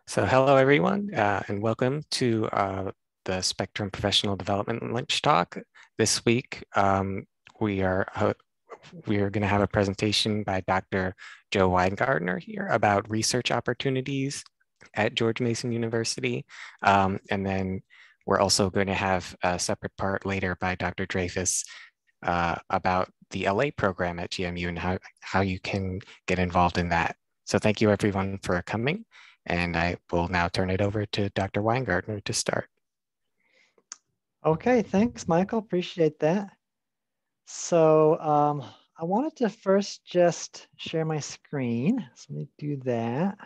So hello everyone, and welcome to the Spectrum Professional Development Lunch Talk. This week, we are going to have a presentation by Dr. Joe Weingartner here about research opportunities at George Mason University. And then we're also going to have a separate part later by Dr. Dreyfus about the LA program at GMU and how you can get involved in that. So thank you everyone for coming. And I will now turn it over to Dr. Weingartner to start. Okay, thanks, Michael. Appreciate that. So I wanted to first just share my screen. So let me do that.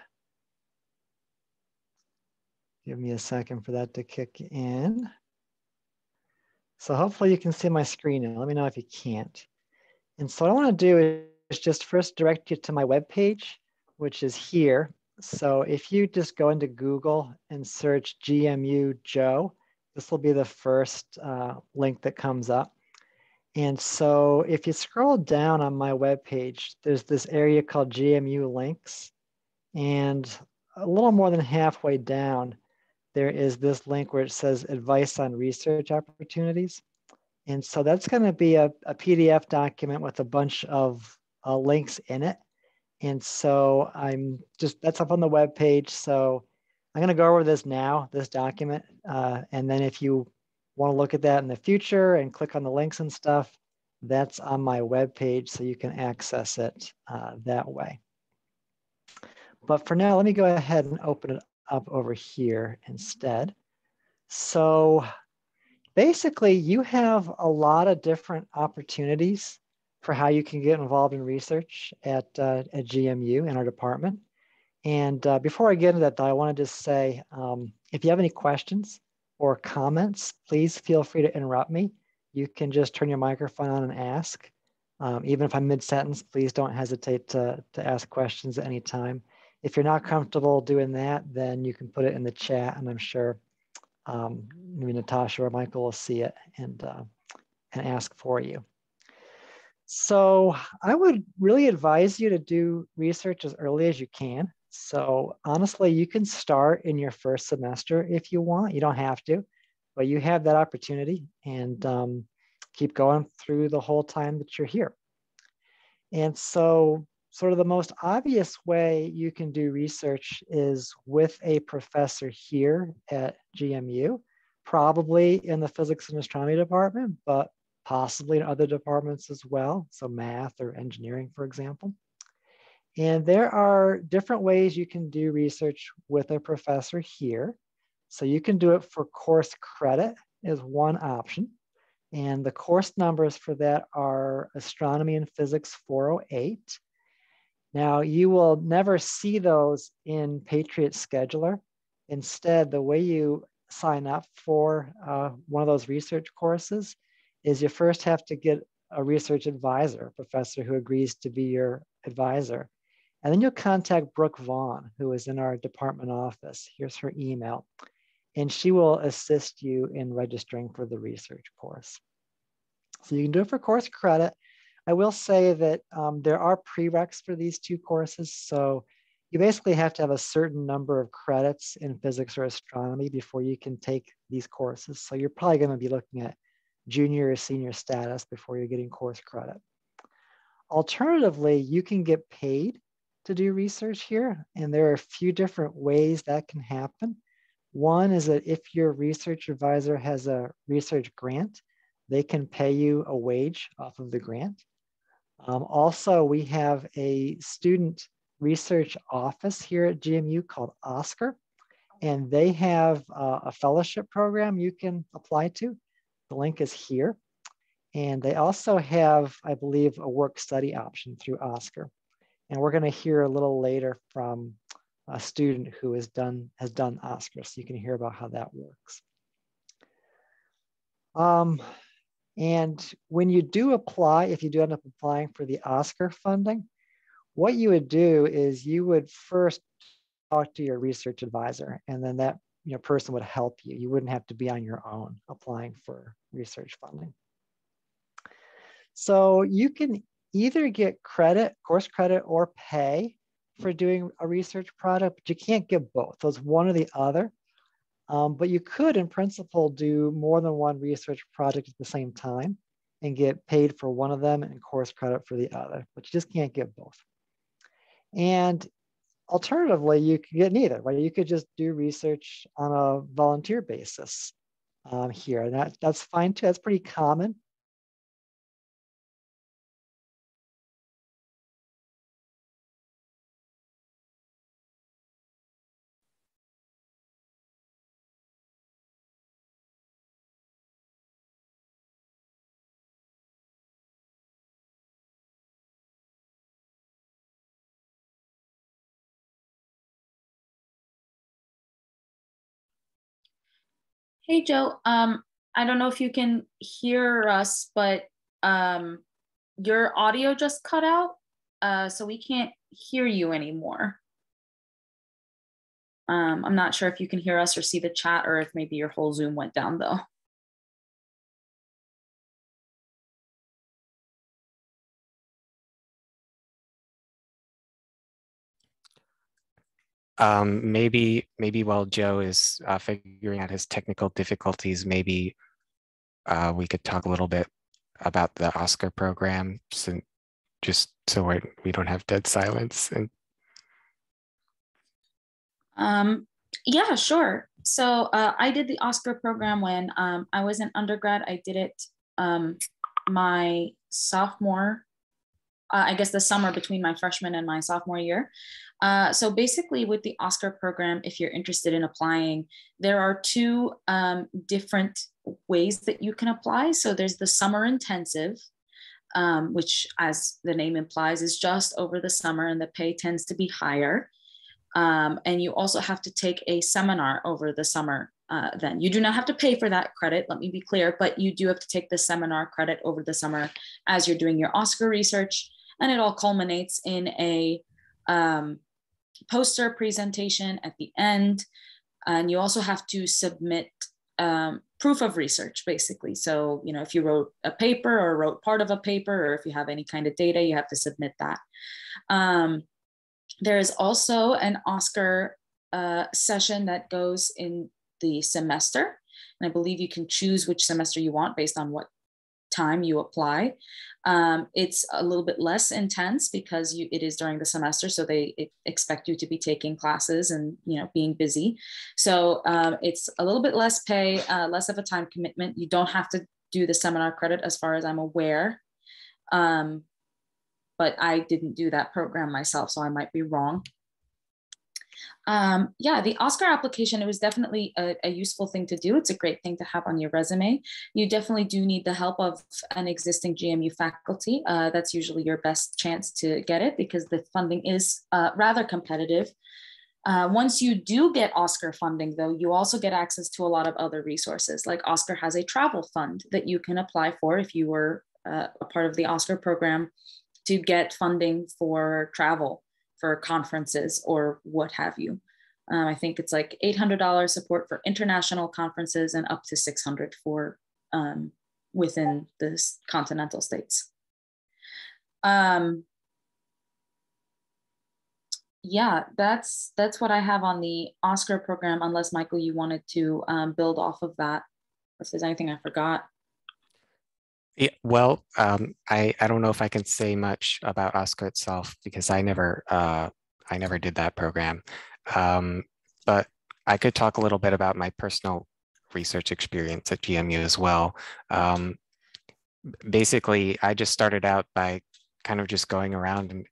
Give me a second for that to kick in. So hopefully you can see my screen now. Let me know if you can't. And so what I want to do is just first direct you to my webpage, which is here. So if you just go into Google and search GMU Joe, this will be the first link that comes up. And so if you scroll down on my webpage, there's this area called GMU links. And a little more than halfway down, there is this link where it says advice on research opportunities. And so that's going to be a PDF document with a bunch of links in it. And so that's up on the webpage. So I'm going to go over this now, this document. And then if you want to look at that in the future and click on the links and stuff, that's on my webpage, so you can access it that way. But for now, let me go ahead and open it up over here instead. So basically, you have a lot of different opportunities for how you can get involved in research at GMU in our department. And before I get into that, though, I want to just say, if you have any questions or comments, please feel free to interrupt me. You can just turn your microphone on and ask. Even if I'm mid-sentence, please don't hesitate to ask questions at any time. If you're not comfortable doing that, then you can put it in the chat, and I'm sure maybe Natasha or Michael will see it and ask for you. So I would really advise you to do research as early as you can. So honestly, you can start in your first semester if you want. You don't have to, but you have that opportunity, and keep going through the whole time that you're here. And so sort of the most obvious way you can do research is with a professor here at GMU, probably in the physics and astronomy department, but possibly in other departments as well. So math or engineering, for example. And there are different ways you can do research with a professor here. So you can do it for course credit is one option. And the course numbers for that are Astronomy and Physics 408. Now, you will never see those in Patriot Scheduler. Instead, the way you sign up for one of those research courses is you first have to get a research advisor, a professor who agrees to be your advisor. And then you'll contact Brooke Vaughn, who is in our department office. Here's her email. And she will assist you in registering for the research course. So you can do it for course credit. I will say that there are prereqs for these two courses. So you basically have to have a certain number of credits in physics or astronomy before you can take these courses. So you're probably going to be looking at junior or senior status before you're getting course credit. Alternatively, you can get paid to do research here. And there are a few different ways that can happen. One is that if your research advisor has a research grant, they can pay you a wage off of the grant. Also, we have a student research office here at GMU called Oscar, and they have a fellowship program you can apply to. The link is here. And they also have, I believe, a work study option through Oscar. And we're going to hear a little later from a student who has done Oscar, so you can hear about how that works. And when you do apply, if you do end up applying for the Oscar funding, what you would do is you would first talk to your research advisor, and then that person would help you. You wouldn't have to be on your own applying for research funding. So you can either get credit, course credit, or pay for doing a research product, but you can't get both. So it's one or the other. But you could, in principle, do more than one research project at the same time and get paid for one of them and course credit for the other, but you just can't get both. And alternatively, you could get neither, right? You could just do research on a volunteer basis here, and that's fine too. That's pretty common. Hey, Joe. I don't know if you can hear us, but your audio just cut out, so we can't hear you anymore. I'm not sure if you can hear us or see the chat, or if maybe your whole Zoom went down, though. Maybe while Joe is figuring out his technical difficulties, maybe we could talk a little bit about the Oscar program, just so we don't have dead silence. And yeah, sure. So I did the Oscar program when I was an undergrad. I did it my sophomore, I guess the summer between my freshman and my sophomore year. So basically with the Oscar program, if you're interested in applying, there are two different ways that you can apply. So there's the summer intensive, which, as the name implies, is just over the summer and the pay tends to be higher. And you also have to take a seminar over the summer. Then you do not have to pay for that credit, let me be clear, but you do have to take the seminar credit over the summer as you're doing your Oscar research. And it all culminates in a poster presentation at the end. And you also have to submit proof of research, basically. So, you know, if you wrote a paper or wrote part of a paper, or if you have any kind of data, you have to submit that. There is also an Oscar session that goes in the semester. And I believe you can choose which semester you want based on what time you apply. It's a little bit less intense because it is during the semester, so they expect you to be taking classes and, you know, being busy. So it's a little bit less pay, less of a time commitment. You don't have to do the seminar credit as far as I'm aware. But I didn't do that program myself, so I might be wrong. Yeah, the Oscar application, it was definitely a useful thing to do. It's a great thing to have on your resume. You definitely do need the help of an existing GMU faculty. That's usually your best chance to get it because the funding is rather competitive. Once you do get Oscar funding, though, you also get access to a lot of other resources. Like Oscar has a travel fund that you can apply for if you were a part of the Oscar program, to get funding for travel, for conferences or what have you. I think it's like $800 support for international conferences and up to $600 for within the continental states. Yeah, that's what I have on the Oscar program, unless Michael, you wanted to build off of that, or if there's anything I forgot. yeah, well, I don't know if I can say much about Oscar itself because I never did that program. But I could talk a little bit about my personal research experience at GMU as well. Basically, I just started out by kind of just going around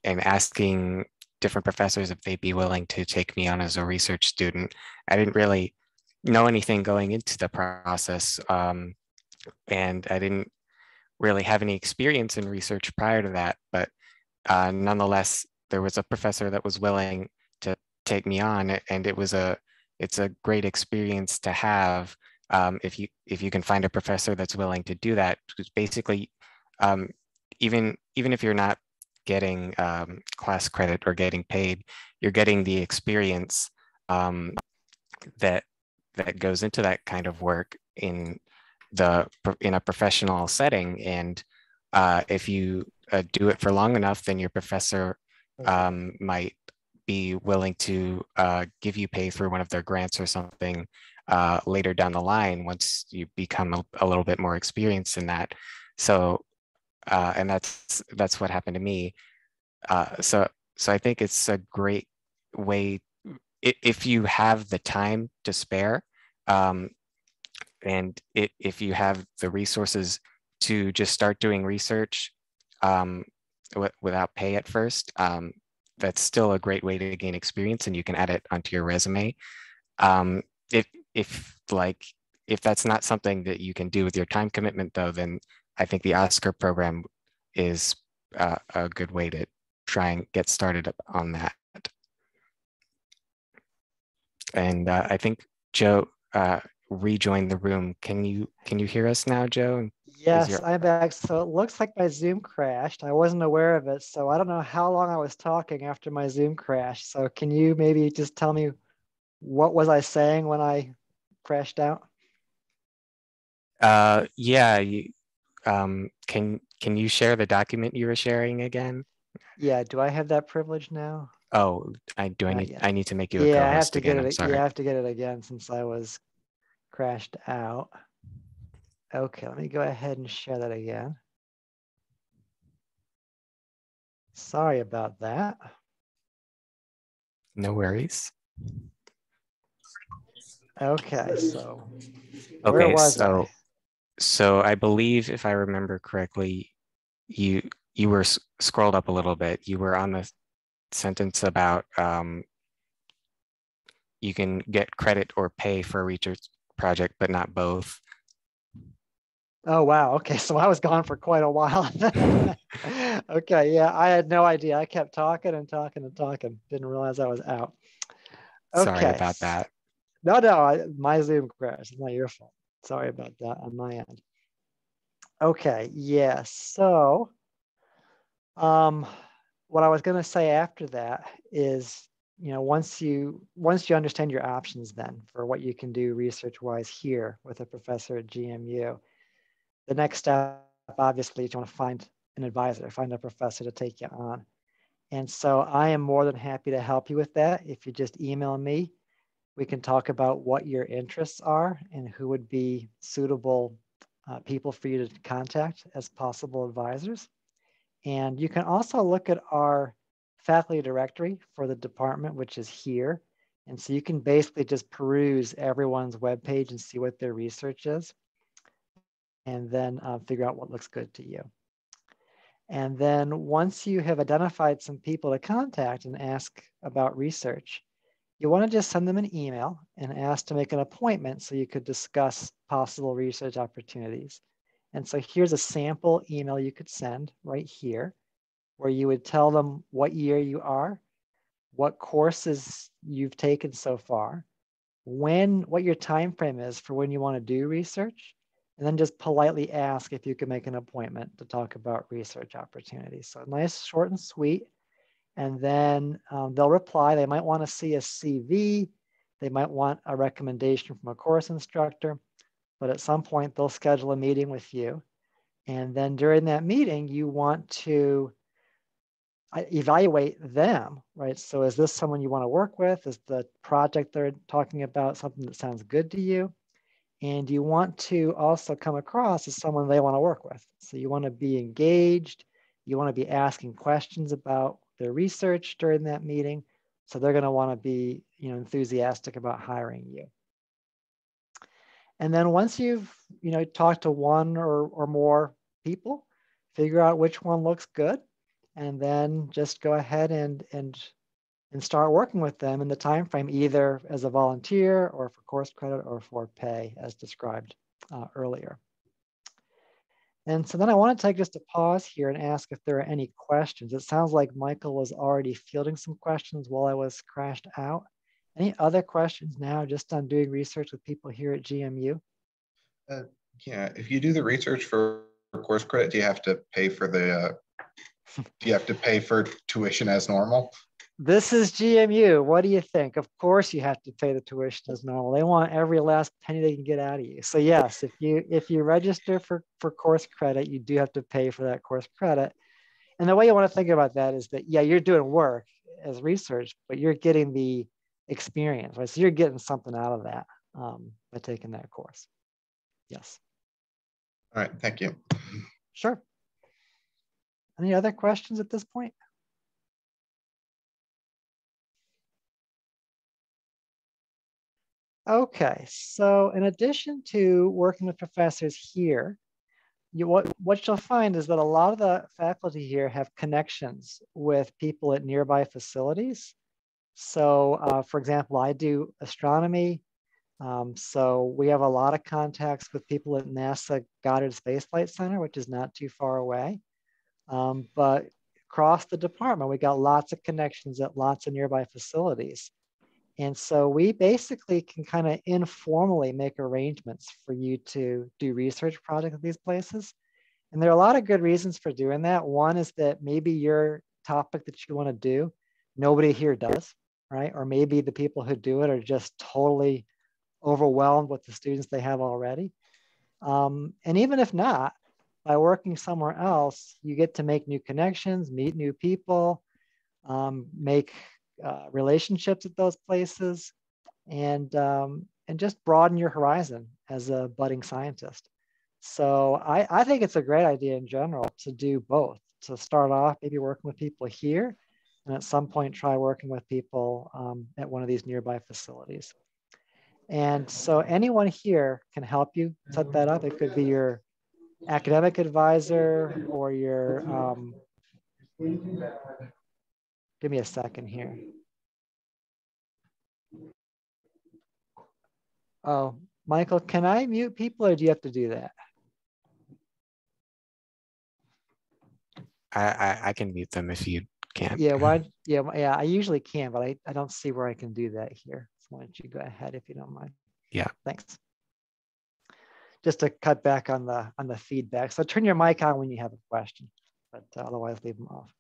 and asking different professors if they'd be willing to take me on as a research student. I didn't really know anything going into the process. And I didn't really have any experience in research prior to that, but nonetheless, there was a professor that was willing to take me on, and it's a great experience to have if you can find a professor that's willing to do that. Because basically, even if you're not getting class credit or getting paid, you're getting the experience that goes into that kind of work in a professional setting. And if you do it for long enough, then your professor might be willing to give you pay through one of their grants or something later down the line once you become a little bit more experienced in that. So, and that's what happened to me. So I think it's a great way if you have the time to spare, and if you have the resources to just start doing research without pay at first, that's still a great way to gain experience, and you can add it onto your resume. Um, if that's not something that you can do with your time commitment, though, then I think the Oscar program is a good way to try and get started on that. And I think Joe rejoined the room. Can you hear us now, Joe? Yes, I'm back. So it looks like my Zoom crashed. I wasn't aware of it, so I don't know how long I was talking after my Zoom crashed. So can you maybe just tell me what was I saying when I crashed out? Yeah. Can you share the document you were sharing again? Yeah. Do I have that privilege now? Oh, I need to make you a Yeah, I have co-host to get again. I'm it. sorry. Yeah, I have to get it again since I was crashed out. Okay, let me go ahead and share that again. Sorry about that. No worries. Okay, so where was I? So I believe, if I remember correctly, you were scrolled up a little bit. You were on the sentence about you can get credit or pay for a research project, but not both. Oh, wow. Okay, so I was gone for quite a while. Okay, yeah, I had no idea. I kept talking and talking and talking. Didn't realize I was out. Sorry Okay. about that. No, my Zoom crashed. It's not your fault. Sorry about that on my end. Okay, yeah, so what I was going to say after that is, once you understand your options then for what you can do research-wise here with a professor at GMU, the next step obviously is you want to find an advisor, find a professor to take you on. And so I am more than happy to help you with that. If you just email me, we can talk about what your interests are and who would be suitable people for you to contact as possible advisors. And you can also look at our faculty directory for the department, which is here. And so you can basically just peruse everyone's webpage and see what their research is, and then figure out what looks good to you. And then once you have identified some people to contact and ask about research, you want to just send them an email and ask to make an appointment so you could discuss possible research opportunities. And so here's a sample email you could send right here, where you would tell them what year you are, what courses you've taken so far, what your time frame is for when you want to do research, and then just politely ask if you can make an appointment to talk about research opportunities. So nice, short and sweet. And then they'll reply. They might want to see a CV. They might want a recommendation from a course instructor, but at some point they'll schedule a meeting with you. And then during that meeting, you want to evaluate them, right? So is this someone you want to work with? Is the project they're talking about something that sounds good to you? And you want to also come across as someone they want to work with. So you want to be engaged. You want to be asking questions about their research during that meeting. So they're going to want to be, enthusiastic about hiring you. And then once you've, talked to one or more people, figure out which one looks good, and then just go ahead and start working with them in the time frame, either as a volunteer or for course credit or for pay, as described earlier. And so then I want to take just a pause here and ask if there are any questions. It sounds like Michael was already fielding some questions while I was crashed out. Any other questions now, just on doing research with people here at GMU? Yeah, if you do the research for course credit, do you have to pay for tuition as normal? This is GMU. What do you think? Of course you have to pay the tuition as normal. They want every last penny they can get out of you. So yes, if you register for course credit, you do have to pay for that course credit. And the way you want to think about that is that, yeah, you're doing work as research, but you're getting the experience, right? So you're getting something out of that by taking that course. Yes. All right, thank you. Sure. Any other questions at this point? Okay, so in addition to working with professors here, what you'll find is that a lot of the faculty here have connections with people at nearby facilities. So for example, I do astronomy. So we have a lot of contacts with people at NASA Goddard Space Flight Center, which is not too far away. But across the department, we got lots of connections at lots of nearby facilities. And so we basically can kind of informally make arrangements for you to do research projects at these places. And there are a lot of good reasons for doing that. One is that maybe your topic that you want to do, nobody here does, right? Or maybe the people who do it are just totally overwhelmed with the students they have already. And even if not, by working somewhere else, you get to make new connections, meet new people, make relationships at those places, and just broaden your horizon as a budding scientist. So I think it's a great idea in general to do both, to start off maybe working with people here, and at some point try working with people at one of these nearby facilities. And so anyone here can help you set that up. It could be your academic advisor or your, give me a second here. Oh, Michael, can I mute people or do you have to do that? I can mute them if you can't. Yeah, why? Yeah, I usually can, but I don't see where I can do that here. So why don't you go ahead if you don't mind? Yeah. Thanks. Just to cut back on the feedback. So turn your mic on when you have a question, but otherwise leave them off.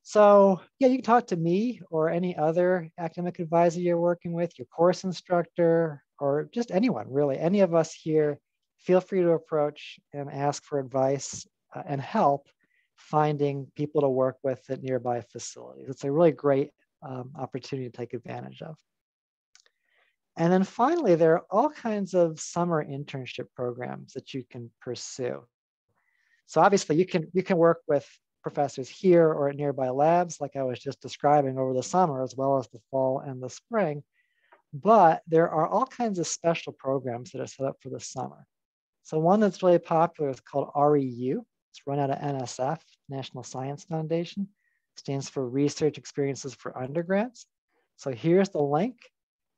So yeah, you can talk to me or any other academic advisor you're working with, your course instructor, or just anyone really. Any of us here, feel free to approach and ask for advice and help finding people to work with at nearby facilities. It's a really great opportunity to take advantage of. And then finally, there are all kinds of summer internship programs that you can pursue. So obviously you can work with professors here or at nearby labs, like I was just describing over the summer, as well as the fall and the spring. But there are all kinds of special programs that are set up for the summer. So one that's really popular is called REU. It's run out of NSF, National Science Foundation. It stands for Research Experiences for Undergrads. So here's the link.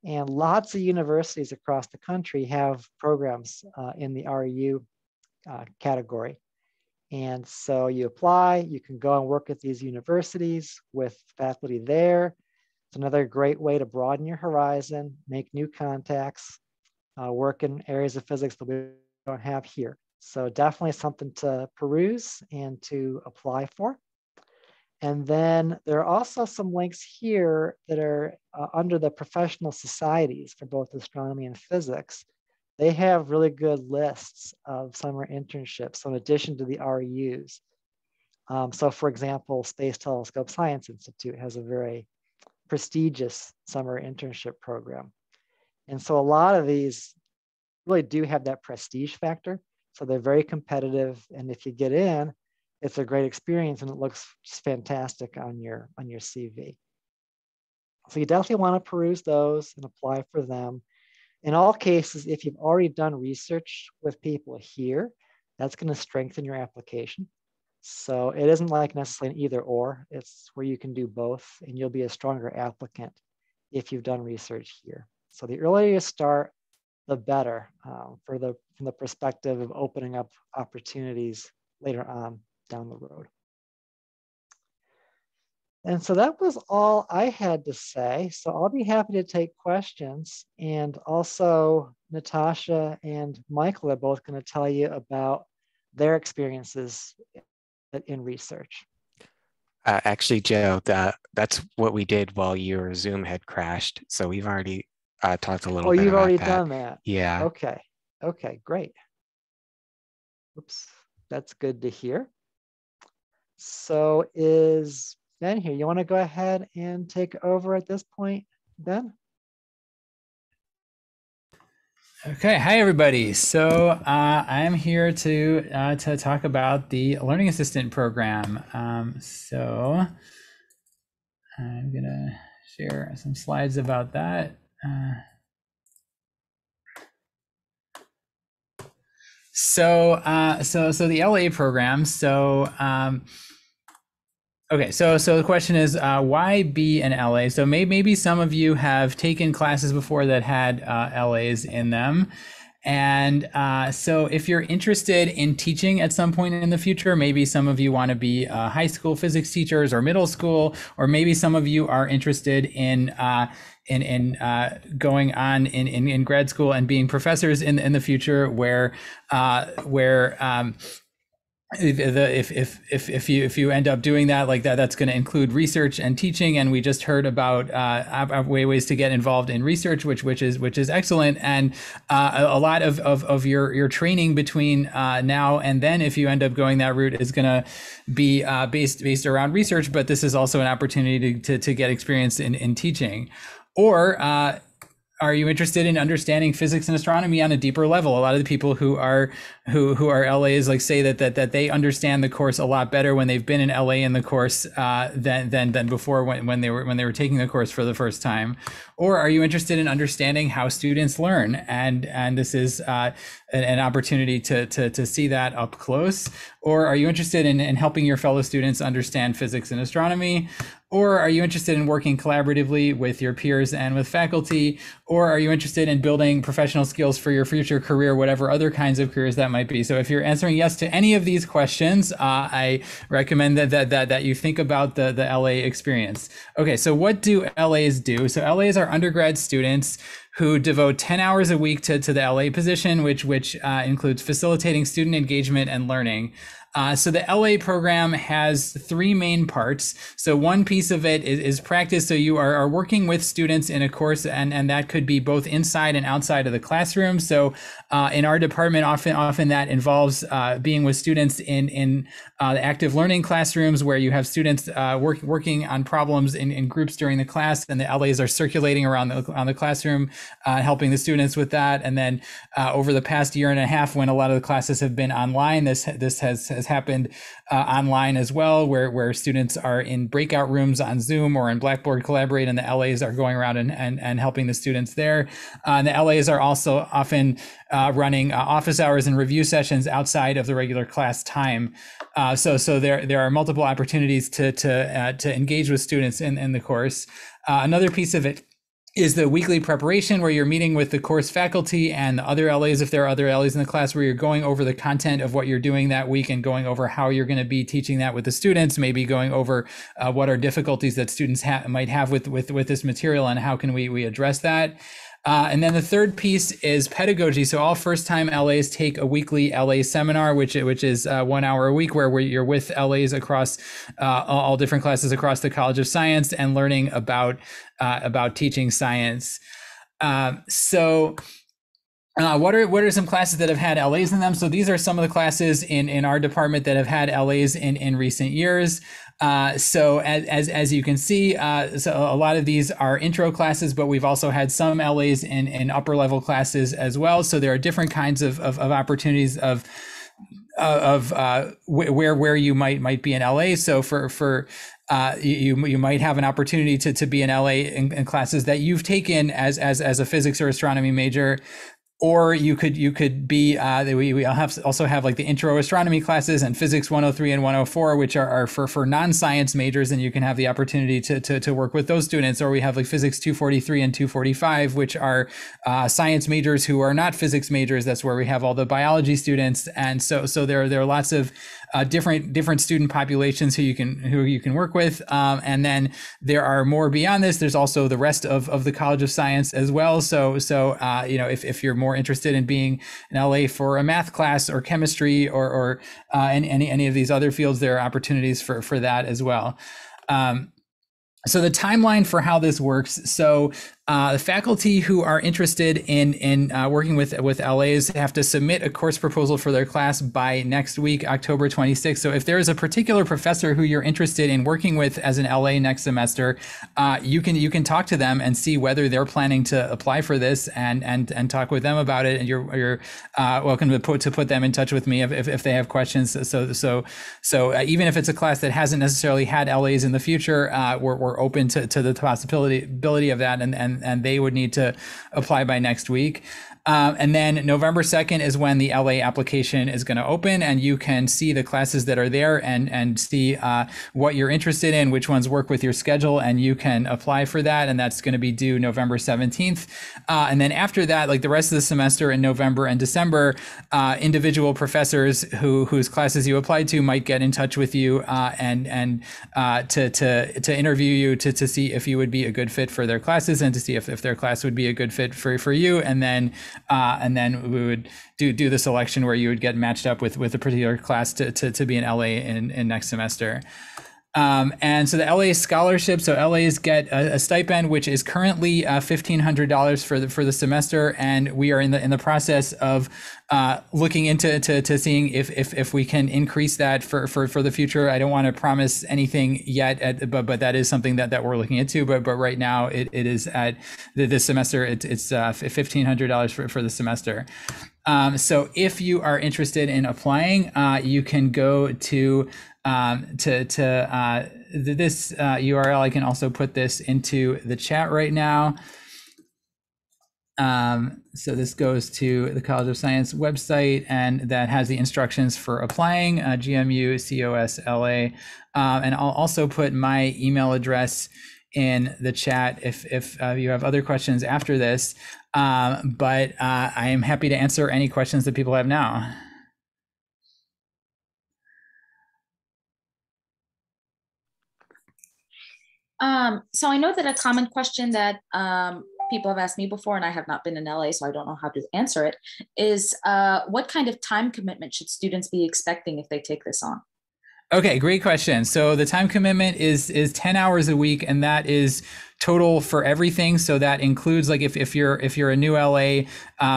And lots of universities across the country have programs in the REU category. And so you apply, you can go and work at these universities with faculty there. It's another great way to broaden your horizon, make new contacts, work in areas of physics that we don't have here. So definitely something to peruse and to apply for. And then there are also some links here that are under the professional societies for both astronomy and physics. They have really good lists of summer internships, so in addition to the REUs. So for example, Space Telescope Science Institute has a very prestigious summer internship program. And so a lot of these really do have that prestige factor. So they're very competitive. And if you get in, it's a great experience and it looks just fantastic on your CV. So you definitely want to peruse those and apply for them. In all cases, if you've already done research with people here, that's going to strengthen your application. So it isn't like necessarily an either or, it's where you can do both and you'll be a stronger applicant if you've done research here. So the earlier you start, the better from the perspective of opening up opportunities later on down the road. And so that was all I had to say. So I'll be happy to take questions. And also Natasha and Michael are both going to tell you about their experiences in research. Actually, Joe, that's what we did while your Zoom had crashed. So we've already talked a little bit about that. Oh, you've already done that? Yeah. Okay, great. Oops, that's good to hear. So is Ben here? You want to go ahead and take over at this point, Ben? Okay, hi everybody. So I'm here to talk about the Learning Assistant program. So I'm gonna share some slides about that. So the LA program. Okay, so the question is, why be an LA? So maybe some of you have taken classes before that had LAs in them. And so if you're interested in teaching at some point in the future, maybe some of you want to be high school physics teachers or middle school, or maybe some of you are interested in going on in grad school and being professors in the future, where if you end up doing that, like that's going to include research and teaching. And we just heard about ways to get involved in research, which is excellent. And a lot of your training between now and then, if you end up going that route, is going to be based around research. But this is also an opportunity to get experience in teaching. Or are you interested in understanding physics and astronomy on a deeper level? A lot of the people who are LAs say that they understand the course a lot better when they've been in LA in the course than before when they were taking the course for the first time. Or are you interested in understanding how students learn? And this is an opportunity to see that up close. Or are you interested in helping your fellow students understand physics and astronomy? Or are you interested in working collaboratively with your peers and with faculty? Or are you interested in building professional skills for your future career, whatever other kinds of careers that might be? So if you're answering yes to any of these questions, I recommend that you think about the LA experience. Okay, so what do LAs do? So LAs are undergrad students who devote 10 hours a week to the LA position, which includes facilitating student engagement and learning. So the LA program has three main parts. So one piece of it is practice. So you are working with students in a course, and that could be both inside and outside of the classroom. So in our department, often that involves being with students in the active learning classrooms, where you have students working on problems in groups during the class, and the LAs are circulating around the classroom, helping the students with that. And then over the past year and a half, when a lot of the classes have been online, this has happened online as well, where students are in breakout rooms on Zoom or in Blackboard Collaborate, and the LAs are going around and helping the students there. And the LAs are also often running office hours and review sessions outside of the regular class time. So there are multiple opportunities to engage with students in the course. Another piece of it is the weekly preparation, where you're meeting with the course faculty and the other LAs, if there are other LAs in the class, where you're going over the content of what you're doing that week and going over how you're going to be teaching that with the students, maybe going over what are difficulties that students might have with this material, and how can we address that. And then the third piece is pedagogy. So all first-time LAs take a weekly LA seminar, which is 1 hour a week, where you're with LAs across all different classes across the College of Science, and learning about teaching science. What are some classes that have had LAs in them? So these are some of the classes in our department that have had LAs in recent years. So as you can see, so a lot of these are intro classes, but we've also had some LAs in upper level classes as well. So there are different kinds of opportunities of where you might be in LA. So you might have an opportunity to be in LA in classes that you've taken as a physics or astronomy major. Or you could be we also have like the intro astronomy classes and physics 103 and 104, which are for non-science majors, and you can have the opportunity to work with those students. Or we have like physics 243 and 245, which are science majors who are not physics majors. That's where we have all the biology students. And so there are lots of different student populations who you can work with. And then there are more beyond this. There's also the rest of the College of Science as well. So if you're more interested in being in LA for a math class or chemistry or any of these other fields, there are opportunities for that as well. So the timeline for how this works. So The faculty who are interested in working with LAs have to submit a course proposal for their class by next week, October 26th. So if there is a particular professor who you're interested in working with as an LA next semester, you can talk to them and see whether they're planning to apply for this and talk with them about it. And you're welcome to put them in touch with me if they have questions. So even if it's a class that hasn't necessarily had LAs in the future, we're open to the possibility of that, and they would need to apply by next week. And then November 2nd is when the LA application is going to open, and you can see the classes that are there and see what you're interested in, which ones work with your schedule, and you can apply for that. And that's going to be due November 17th. And then after that, like the rest of the semester in November and December, individual professors whose classes you applied to might get in touch with you and to interview you to see if you would be a good fit for their classes and to see if their class would be a good fit for you. And then we would do the selection where you would get matched up with a particular class to be in LA in next semester. And so the LA scholarship, so LAs get a stipend, which is currently $1,500 for the semester, and we are in the process of looking into seeing if we can increase that for the future. I don't want to promise anything yet, but that is something that we're looking into. But right now it is at this semester it's $1,500 for the semester. So if you are interested in applying, you can go to this URL. I can also put this into the chat right now. So this goes to the College of Science website, and that has the instructions for applying, GMU COSLA. And I'll also put my email address in the chat if you have other questions after this. But I am happy to answer any questions that people have now. So I know that a common question that people have asked me before, and I have not been in LA, so I don't know how to answer it, is what kind of time commitment should students be expecting if they take this on? Okay, great question. So the time commitment is 10 hours a week, and that is total for everything. So that includes, like, if you're a new LA,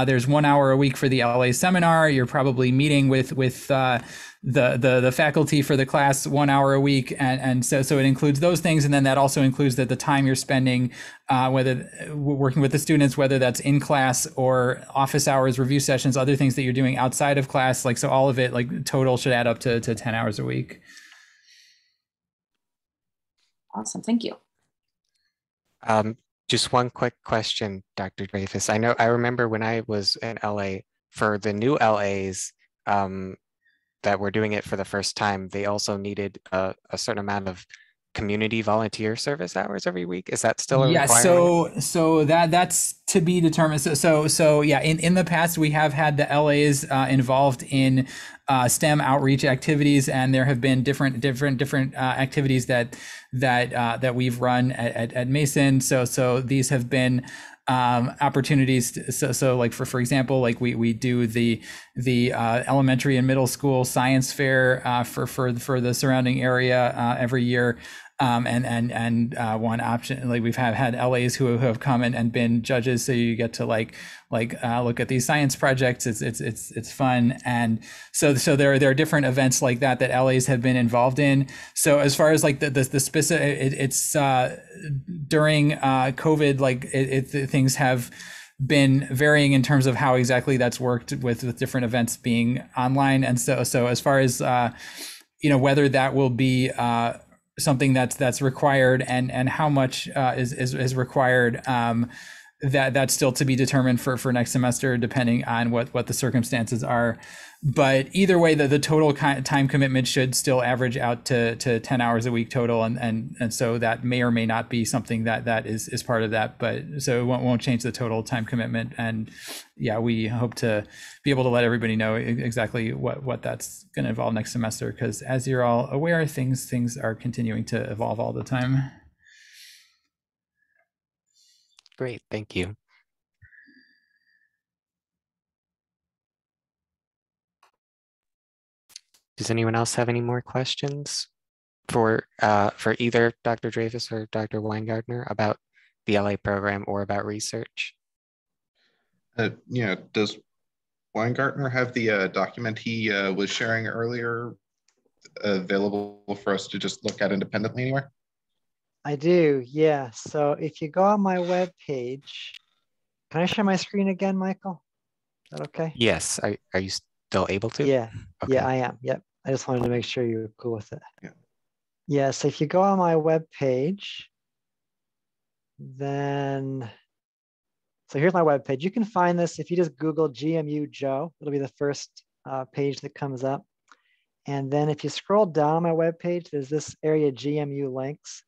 there's 1 hour a week for the LA seminar. You're probably meeting with the faculty for the class 1 hour a week, and so it includes those things, and then that also includes that the time you're spending whether working with the students, whether that's in class or office hours, review sessions, other things that you're doing outside of class, like, so all of it, like, total should add up to 10 hours a week. Awesome, thank you. Just one quick question, Dr. Dreyfus. I remember when I was in LA, for the new LAs that were doing it for the first time, they also needed a certain amount of community volunteer service hours every week. Is that still a requirement? So that's to be determined. So yeah, in the past we have had the LAs involved in STEM outreach activities, and there have been different activities that we've run at Mason. So these have been opportunities. So like for example, like we do the elementary and middle school science fair for the surrounding area every year. And one option, like, we've had LAs who have come and been judges, so you get to like look at these science projects. It's fun, and so there are different events like that LAs have been involved in. So as far as like the specific, it's during COVID, like things have been varying in terms of how exactly that's worked with different events being online, and so as far as whether that will be something that's required and how much is required, that's still to be determined for next semester, depending on what the circumstances are. But either way, the total time commitment should still average out to 10 hours a week total, and so that may or may not be something that is part of that, but so it won't change the total time commitment. And yeah, we hope to be able to let everybody know exactly what that's going to involve next semester, because as you're all aware, things are continuing to evolve all the time. Great, thank you. Does anyone else have any more questions for either Dr. Dreyfus or Dr. Weingartner about the LA program or about research. Yeah, does Weingartner have the document he was sharing earlier available for us to just look at independently anywhere? I do, yeah. So if you go on my web page, can I share my screen again, Michael? Is that okay? Yes. Are you still able to? Yeah, Okay. yeah, I am. Yep. I just wanted to make sure you were cool with it. Yeah. Yeah, so if you go on my web page, then, so here's my web page. You can find this if you just Google GMU Joe, it'll be the first page that comes up. And then if you scroll down on my web page, there's this area GMU links.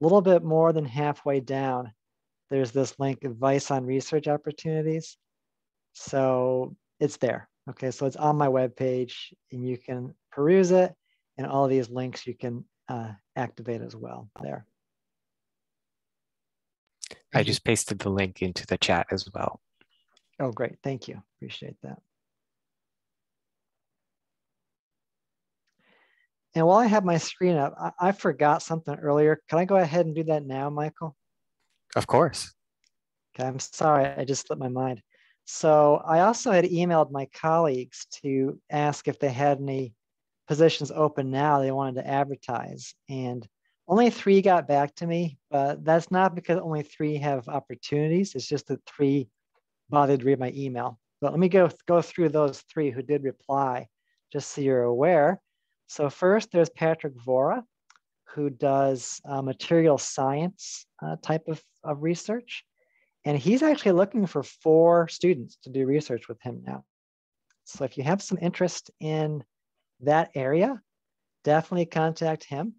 A little bit more than halfway down, there's this link, advice on research opportunities. So it's there. Okay, so it's on my web page and you can peruse it, and all of these links you can activate as well there. I just pasted the link into the chat as well. Oh, great. Thank you. Appreciate that. And while I have my screen up, I forgot something earlier. Can I go ahead and do that now, Michael? Of course. Okay, I'm sorry, I just slipped my mind. So I also had emailed my colleagues to ask if they had any positions open now they wanted to advertise. And only 3 got back to me, but that's not because only 3 have opportunities. It's just that 3 bothered to read my email. But let me go through those 3 who did reply, just so you're aware. So first, there's Patrick Vora, who does material science type of research. And he's actually looking for 4 students to do research with him now. So if you have some interest in that area, definitely contact him.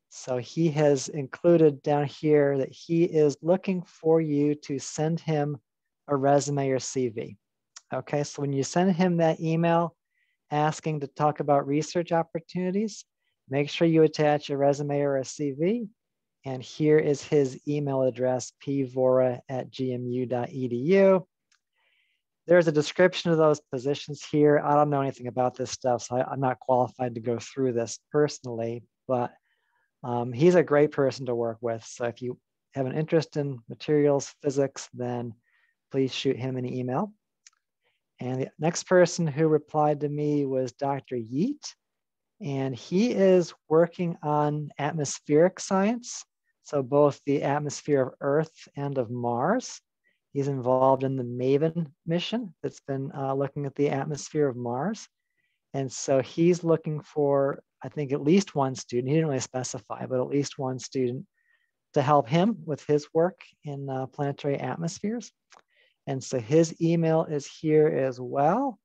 So he has included down here that he is looking for you to send him a resume or CV. Okay, so when you send him that email asking to talk about research opportunities, make sure you attach a resume or a CV. And here is his email address, pvora@gmu.edu. There's a description of those positions here. I don't know anything about this stuff, so I'm not qualified to go through this personally, but he's a great person to work with. So if you have an interest in materials physics, then please shoot him an email. And the next person who replied to me was Dr. Yeat, and he is working on atmospheric science. So both the atmosphere of Earth and of Mars. He's involved in the MAVEN mission that's been looking at the atmosphere of Mars. And so he's looking for, I think, at least 1 student. He didn't really specify, but at least 1 student to help him with his work in planetary atmospheres. And so his email is here as well.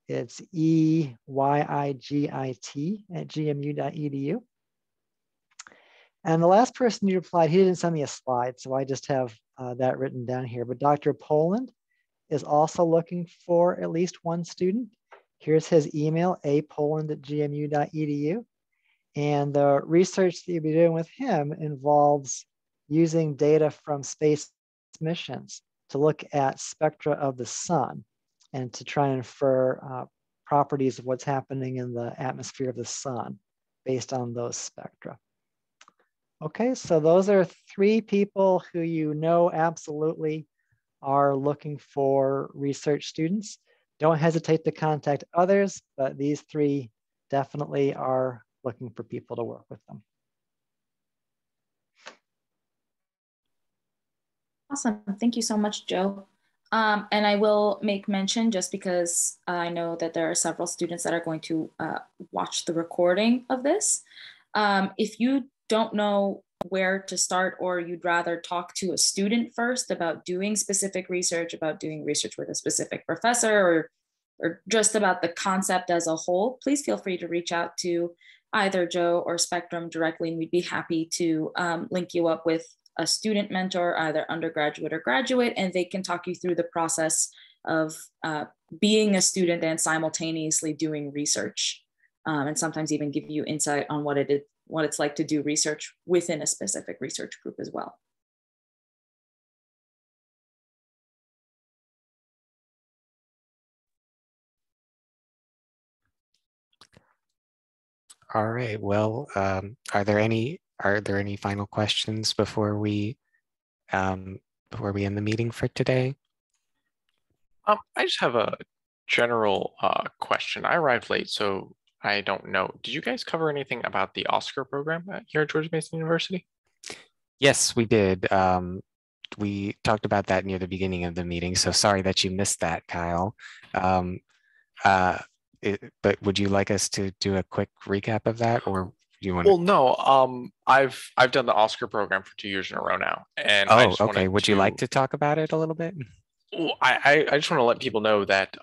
It's eyigit@gmu.edu. And the last person who replied, he didn't send me a slide, so I just have that written down here. But Dr. Poland is also looking for at least 1 student. Here's his email, apoland@gmu.edu. And the research that you'll be doing with him involves using data from space missions to look at spectra of the sun and to try and infer properties of what's happening in the atmosphere of the sun based on those spectra. Okay, so those are 3 people who you know absolutely are looking for research students. Don't hesitate to contact others, but these 3 definitely are looking for people to work with them. Awesome. Thank you so much, Joe. And I will make mention, just because I know that there are several students that are going to watch the recording of this. If you don't know where to start, or you'd rather talk to a student first about doing specific research, about doing research with a specific professor, or just about the concept as a whole, please feel free to reach out to either Joe or Spectrum directly, and we'd be happy to link you up with a student mentor, either undergraduate or graduate, and they can talk you through the process of being a student and simultaneously doing research, and sometimes even give you insight on what it's like to do research within a specific research group as well. All right. Well, are there any final questions before we before we end the meeting for today? I just have a general question. I arrived late, so I don't know. Did you guys cover anything about the Oscar program here at George Mason University? Yes, we did. We talked about that near the beginning of the meeting, so sorry that you missed that, Kyle. Um, but would you like us to do a quick recap of that, or do you want? Well, no. I've done the Oscar program for 2 years in a row now, and I Oh, just okay. wanted Would you like to talk about it a little bit? Well, I just want to let people know that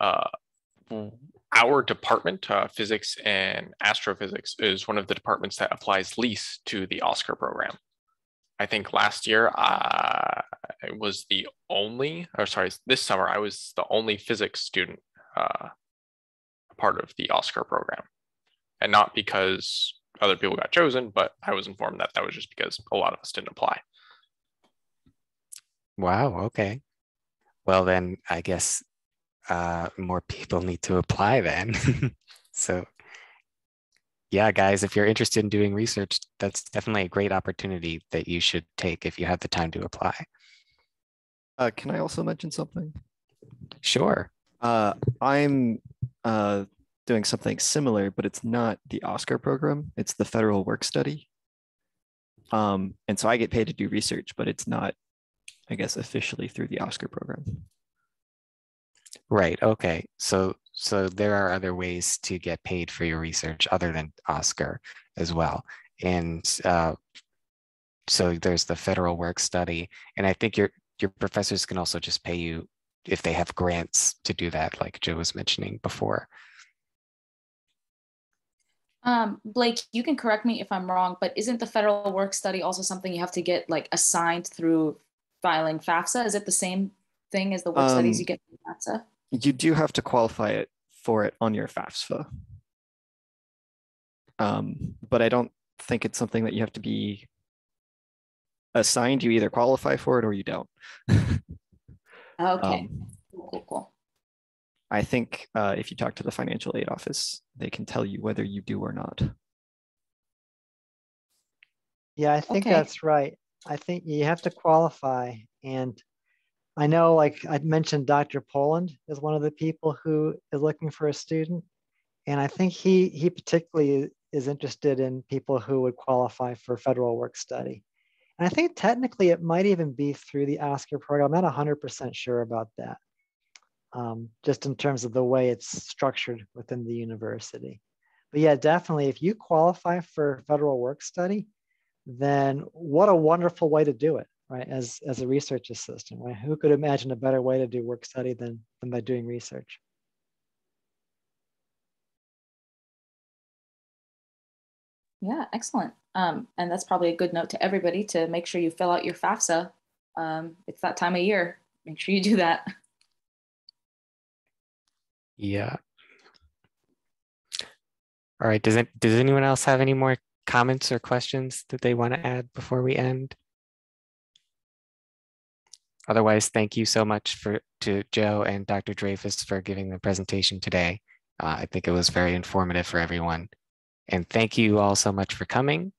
our department, physics and astrophysics, is one of the departments that applies least to the Oscar program. I think last year I was the only, or sorry, this summer I was the only physics student part of the Oscar program, and not because other people got chosen, but I was informed that that was just because a lot of us didn't apply. Wow. Okay. Well, then I guess more people need to apply then. So yeah, guys, if you're interested in doing research, that's definitely a great opportunity that you should take if you have the time to apply. Can I also mention something? Sure. I'm doing something similar, but it's not the Oscar program. It's the federal work study. And so I get paid to do research, but it's not, I guess, officially through the Oscar program. Right. Okay. So there are other ways to get paid for your research other than Oscar as well. And so there's the federal work study, and I think your professors can also just pay you if they have grants to do that, like Joe was mentioning before. Blake, you can correct me if I'm wrong, but isn't the federal work study also something you have to get like assigned through filing FAFSA? Is it the same thing as the work studies you get from FAFSA? You do have to qualify for it on your FAFSA. But I don't think it's something that you have to be assigned. You either qualify for it or you don't. Okay, cool. I think if you talk to the financial aid office, they can tell you whether you do or not. Yeah, I think that's right. I think you have to qualify. And I know, like I mentioned, Dr. Poland is one of the people who is looking for a student. And I think he particularly is interested in people who would qualify for federal work study. And I think technically it might even be through the Oscar program. I'm not 100% sure about that, just in terms of the way it's structured within the university. But yeah, definitely, if you qualify for federal work study, then what a wonderful way to do it, right? As a research assistant, right? Who could imagine a better way to do work study than by doing research? Yeah, excellent. And that's probably a good note to everybody to make sure you fill out your FAFSA. It's that time of year. Make sure you do that. Yeah. All right. Does anyone else have any more comments or questions that they want to add before we end? Otherwise, thank you so much to Joe and Dr. Dreyfus for giving the presentation today. I think it was very informative for everyone. And thank you all so much for coming.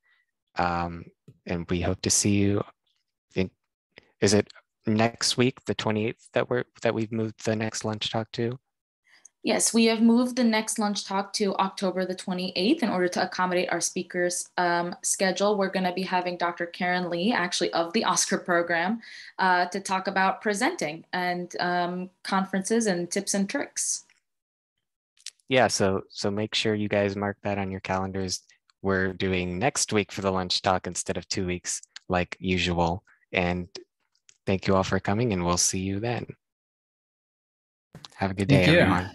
And we hope to see you is it next week, the 28th, that we've moved the next lunch talk to? Yes, we have moved the next lunch talk to October the 28th in order to accommodate our speakers' schedule. We're going to be having Dr. Karen Lee, actually of the Oscar program, to talk about presenting and conferences and tips and tricks. Yeah, so make sure you guys mark that on your calendars. We're doing next week for the lunch talk instead of 2 weeks like usual. And thank you all for coming, and we'll see you then. Have a good day, everyone.